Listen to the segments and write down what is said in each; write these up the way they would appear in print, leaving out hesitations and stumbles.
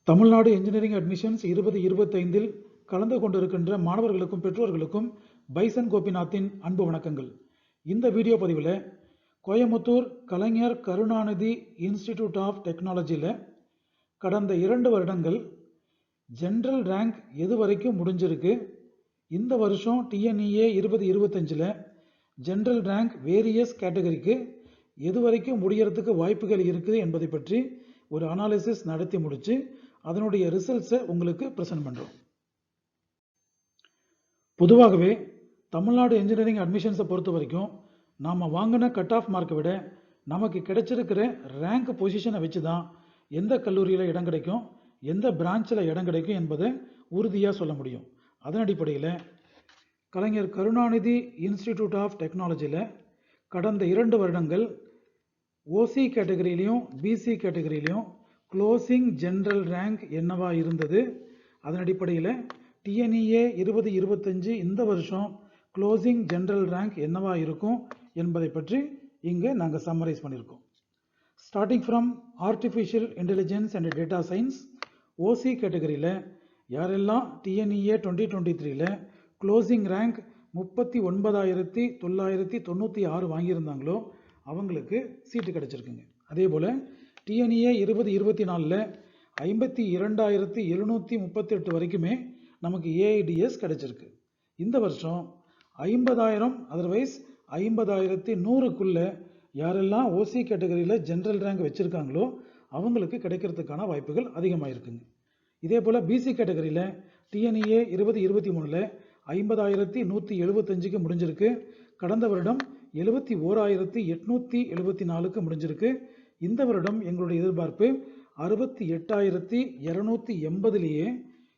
Tamil Nadu engineering admissions 2025 கலந்து கொண்டிருக்கின்ற மாணவர்களுக்கும் பெற்றோர்களுக்கும் பைசன் கோபிநாத்தின் அன்பு வணக்கங்கள். இந்த வீடியோ பதிவில் கோயம்புத்தூர் கலைஞர் கருணாநிதி இன்ஸ்டிடியூட் ஆஃப் டெக்னாலஜியில் கடந்த 2 வருடங்கள் ஜென்ரல் ரேங்க் எது வரைக்கும் முடிஞ்சிருக்கு, இந்த வருஷம் டிஎன்இஏ 2025 ஜென்ரல் ரேங்க் வேரியஸ் கேட்டகரிக்கு எது வரைக்கும் முடியறதுக்கு வாய்ப்புகள் இருக்குது என்பதை பற்றி ஒரு அனாலிசிஸ் நடத்தி முடிச்சு அதனுடைய ரிசல்ட்ஸை உங்களுக்கு ப்ரெசென்ட் பண்ணுறோம். பொதுவாகவே தமிழ்நாடு இன்ஜினியரிங் அட்மிஷன்ஸை பொறுத்த வரைக்கும் நாம் வாங்கின கட் ஆஃப் மார்க்கை விட நமக்கு கிடைச்சிருக்கிற ரேங்க் பொசிஷனை வச்சு தான் எந்த கல்லூரியில் இடம் கிடைக்கும், எந்த பிரான்ச்சில் இடம் கிடைக்கும் என்பதை உறுதியாக சொல்ல முடியும். அதன் அடிப்படையில் கலைஞர் கருணாநிதி இன்ஸ்டிடியூட் ஆஃப் டெக்னாலஜியில் கடந்த 2 வருடங்கள் ஓசி கேட்டகரியிலையும் பிசி கேட்டகரியிலையும் க்ளோசிங் ஜென்ரல் ரேங்க் என்னவா இருந்தது, அதன் அடிப்படையில் டிஎன்இஏ 2025 இந்த வருஷம் க்ளோசிங் ஜென்ரல் ரேங்க் என்னவா இருக்கும் என்பதை பற்றி இங்கே நாங்கள் சம்மரைஸ் பண்ணியிருக்கோம். Starting from artificial intelligence and data science OC கேட்டகரியில் யாரெல்லாம் டிஎன்இஏ 2023 க்ளோசிங் ரேங்க் 39,996 வாங்கியிருந்தாங்களோ அவங்களுக்கு சீட்டு கிடச்சிருக்குங்க. அதே போல் டிஎன்இஏ 2024 52,738 வரைக்குமே நமக்கு ஏஐடிஎஸ் கிடைச்சிருக்கு. இந்த வருஷம் 50,000 அதர்வைஸ் 50,100க்குள்ள யாரெல்லாம் ஓசி கேட்டகரியில் ஜென்ரல் ரேங்க் வச்சுருக்காங்களோ அவங்களுக்கு கிடைக்கிறதுக்கான வாய்ப்புகள் அதிகமாக இருக்குங்க. இதே போல் பிசி கேட்டகரியில் டிஎன்இஏ 2023 50,175க்கு முடிஞ்சிருக்கு. கடந்த வருடம் 71,874க்கு முடிஞ்சிருக்கு. இந்த வருடம் எங்களுடைய எதிர்பார்ப்பு 68,280லேயே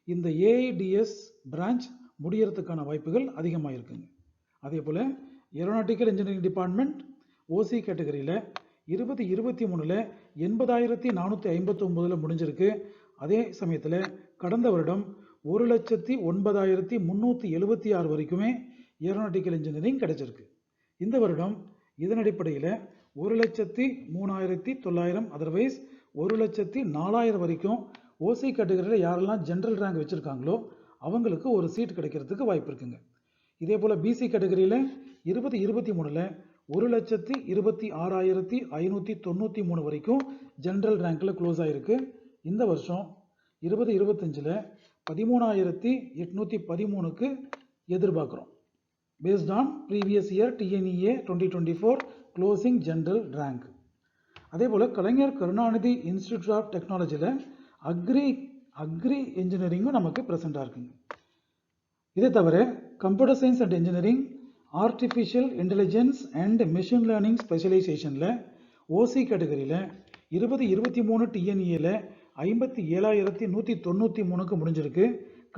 இந்த ஏஐடிஎஸ் பிரான்ச் முடியறதுக்கான வாய்ப்புகள் அதிகமாக இருக்குங்க. அதே போல் ஏரோநாட்டிக்கல் இன்ஜினியரிங் டிபார்ட்மெண்ட் ஓசி கேட்டகரியில் 2023 80,459 முடிஞ்சிருக்கு. அதே சமயத்தில் கடந்த வருடம் 1,09,376 வரைக்குமே ஏரோநாட்டிக்கல் இன்ஜினியரிங் கிடைச்சிருக்கு. இந்த வருடம் இதன் அடிப்படையில் 1,03,900 அதர்வைஸ் 1,04,000 வரைக்கும் ஓசி கேட்டகரியில் யாரெல்லாம் ஜென்ரல் ரேங்க் வச்சுருக்காங்களோ அவங்களுக்கு ஒரு சீட் கிடைக்கிறதுக்கு வாய்ப்பு இருக்குங்க. இதே போல் பிசி கேட்டகரியில் 2023 1,26,593 வரைக்கும் ஜென்ரல் ரேங்கில் க்ளோஸ் ஆகிருக்கு. இந்த வருஷம் 2025 13,813க்கு எதிர்பார்க்குறோம் based on previous year TNEA 2024 closing general rank. அதே போல் கலைஞர் கருணாநிதி இன்ஸ்டிடியூட் ஆஃப் டெக்னாலஜியில் அக்ரி இன்ஜினியரிங்கும் நமக்கு ப்ரெசென்ட்டாக இருக்குங்க. இதை தவிர computer science and engineering, artificial intelligence and machine learning ஸ்பெஷலைசேஷனில் ஓசி கேட்டகரியில் 2023 டிஎன்இஏல 57,193க்கு முடிஞ்சிருக்கு.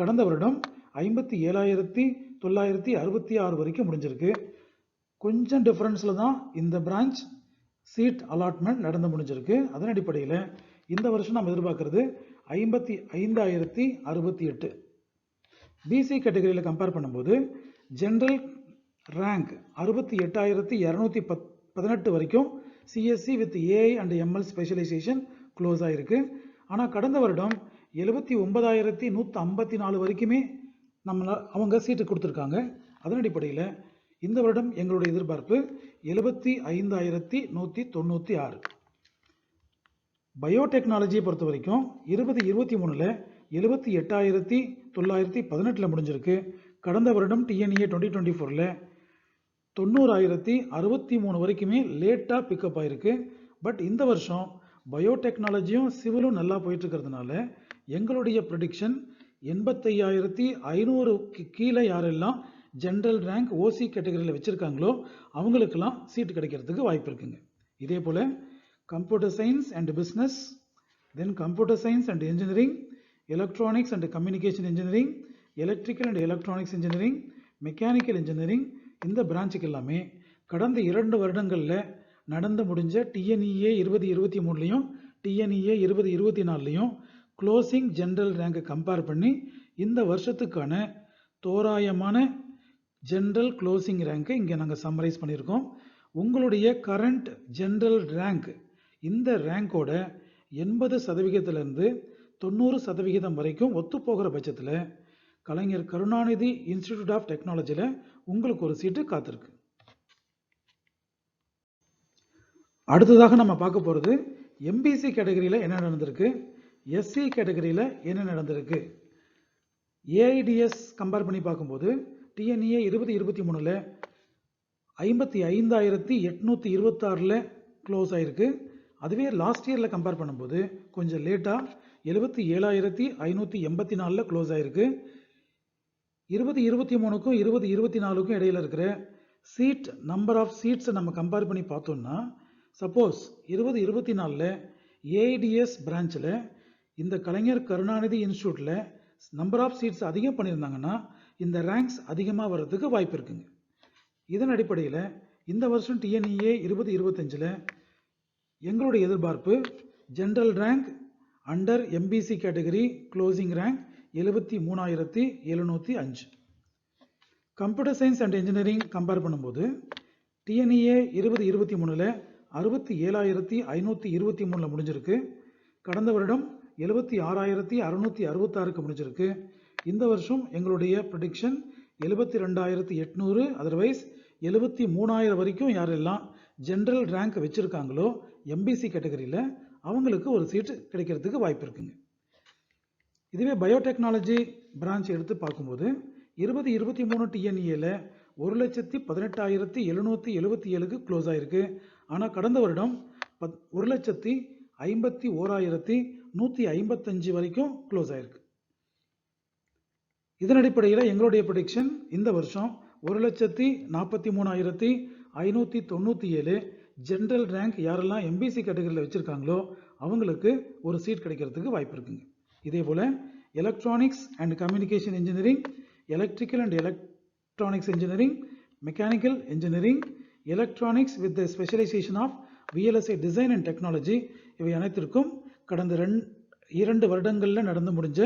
கடந்த வருடம் 57,966 வரைக்கும் முடிஞ்சிருக்கு. கொஞ்சம் டிஃப்ரென்ஸில் தான் இந்த பிரான்ச் சீட் அலாட்மெண்ட் நடந்து முடிஞ்சிருக்கு. அதன் அடிப்படையில் இந்த வருஷம் நம்ம எதிர்பார்க்கறது 55,068. பிசி கேட்டகரியில் கம்பேர் பண்ணும்போது ஜென்ரல் ரேங்க் 68,218 வரைக்கும் CSE with AI and ML specialisation close ஆகிருக்கு. ஆனால் கடந்த வருடம் 79,154 வரைக்குமே அவங்க சீட்டு கொடுத்துருக்காங்க. அதன் அடிப்படையில் இந்த வருடம் எங்களுடைய எதிர்பார்ப்பு 75,196. பயோடெக்னாலஜியை பொறுத்த வரைக்கும் 2023 78,918 முடிஞ்சிருக்கு. கடந்த வருடம் டிஎன்இஏ 2024 90,063 வரைக்குமே லேட்டாக பிக்கப் ஆகிருக்கு. பட் இந்த வருஷம் பயோடெக்னாலஜியும் சிவிலும் நல்லா போயிட்டு இருக்கிறதுனால எங்களுடைய ப்ரெடிக்ஷன் 85,500க்கு கீழே யாரெல்லாம் ஜென்ரல் ரேங்க் ஓசி கேட்டகரியில் வச்சுருக்காங்களோ அவங்களுக்கெல்லாம் சீட்டு கிடைக்கிறதுக்கு வாய்ப்பு இருக்குங்க. இதே போல் computer science and business, then computer science and engineering, electronics and communication engineering, electrical and electronics engineering, mechanical engineering, இந்த பிரான்ச்சுக்கு எல்லாமே கடந்த 2 வருடங்களில் நடந்து முடிஞ்ச டிஎன்இஏ 2023 டிஎன்இஏ 2024 க்ளோசிங் ஜென்ரல் ரேங்கை கம்பேர் பண்ணி இந்த வருஷத்துக்கான தோராயமான ஜென்ரல் க்ளோசிங் ரேங்கை இங்கே நாங்கள் சம்மரைஸ் பண்ணியிருக்கோம். உங்களுடைய கரண்ட் ஜென்ரல் ரேங்க் இந்த ரேங்கோட 80% 90% வரைக்கும் ஒத்துப்போகிற பட்சத்தில் கலைஞர் கருணாநிதி இன்ஸ்டிடியூட் ஆஃப் டெக்னாலஜியில் உங்களுக்கு ஒரு சீட்டு காத்திருக்கு. அடுத்ததாக நம்ம பார்க்க போகிறது எம்பிசி கேட்டகரியில் என்ன நடந்திருக்கு, எஸ்சி கேட்டகரியில் என்ன நடந்திருக்கு. ஏஐடிஎஸ் கம்பேர் பண்ணி பார்க்கும்போது டிஎன்இஏ 2023 55,826 க்ளோஸ் ஆயிருக்கு. அதுவே லாஸ்ட் இயரில் கம்பேர் பண்ணும்போது கொஞ்சம் லேட்டாக 77,584 க்ளோஸ் ஆயிருக்கு. 2023க்கும் 2024க்கும் இடையில இருக்கிற சீட் நம்பர் ஆஃப் சீட்ஸை நம்ம கம்பேர் பண்ணி பார்த்தோம்னா, சப்போஸ் 2024 ஏஐடிஎஸ் பிரான்ச்சில் இந்த கலைஞர் கருணாநிதி இன்ஸ்டியூட்டில் நம்பர் ஆஃப் சீட்ஸ் அதிகம் பண்ணியிருந்தாங்கன்னா இந்த ரேங்க்ஸ் அதிகமாக வர்றதுக்கு வாய்ப்பு இருக்குங்க. இதன் அடிப்படையில் இந்த வருஷம் டிஎன்இஏ 2025 எங்களுடைய எதிர்பார்ப்பு general rank under MBC category closing rank 73,705. Computer science and engineering compare பண்ணும்போது டிஎன்இஏ 2023 67,523 முடிஞ்சிருக்கு. கடந்த வருடம் 76,666 முடிஞ்சிருக்கு. இந்த வருஷம் எங்களுடைய ப்ரெடிக்ஷன் 72,800, அதர்வைஸ் 73,000 வரைக்கும் யாரெல்லாம் ஜென்ரல் ரேங்க் வச்சிருக்காங்களோ எம்பிசி கேட்டகரியில் அவங்களுக்கு ஒரு சீட்டு கிடைக்கிறதுக்கு வாய்ப்பு இருக்குங்க. இதுவே பயோடெக்னாலஜி பிரான்ச் எடுத்து பார்க்கும்போது 2023 டிஎன்இஏல 1,18,777 க்ளோஸ் ஆயிருக்கு. ஆனால் கடந்த வருடம் 1,51,155 வரைக்கும் க்ளோஸ் ஆயிருக்கு. இதன் அடிப்படையில் எங்களுடைய ப்ரெடிக்ஷன் இந்த வருஷம் 1,43,597 ஜென்ரல் ரேங்க் யாரெல்லாம் எம்பிசி கேட்டகரியில் வச்சிருக்காங்களோ அவங்களுக்கு ஒரு சீட் கிடைக்கிறதுக்கு வாய்ப்பு இருக்குங்க. இதே போல் electronics and communication engineering, electrical and electronics engineering, mechanical engineering, electronics with the specialisation of VLSI design and technology, இவை அனைத்திற்கும் கடந்த 2 வருடங்களில் நடந்து முடிஞ்ச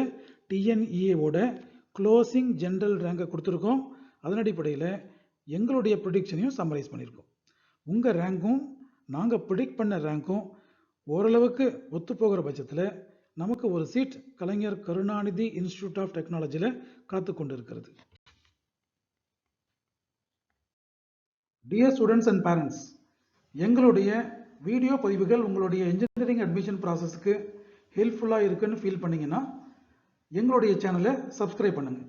டிஎன்இஏவோட க்ளோசிங் ஜென்ரல் ரேங்கை கொடுத்துருக்கோம். அதன் அடிப்படையில் எங்களுடைய ப்ரிடிக்ஷனையும் சம்மரைஸ் பண்ணியிருக்கோம். உங்கள் ரேங்க்கும் நாங்கள் ப்ரிடிக்ட் பண்ண ரேங்க்கும் ஓரளவுக்கு ஒத்துப்போகிற பட்சத்தில் நமக்கு ஒரு seat Kalaignar Karunanidhi institute of டெக்னாலஜியில் காத்து கொண்டு இருக்கிறது. டியர் ஸ்டூடெண்ட்ஸ் அண்ட் பேரண்ட்ஸ், எங்களுடைய வீடியோ பதிவுகள் உங்களுடைய இன்ஜினியரிங் அட்மிஷன் ப்ராசஸ்க்கு ஹெல்ப்ஃபுல்லாக இருக்குன்னு ஃபீல் பண்ணிங்கன்னா எங்களுடைய சேனலை சப்ஸ்கிரைப் பண்ணுங்கள்.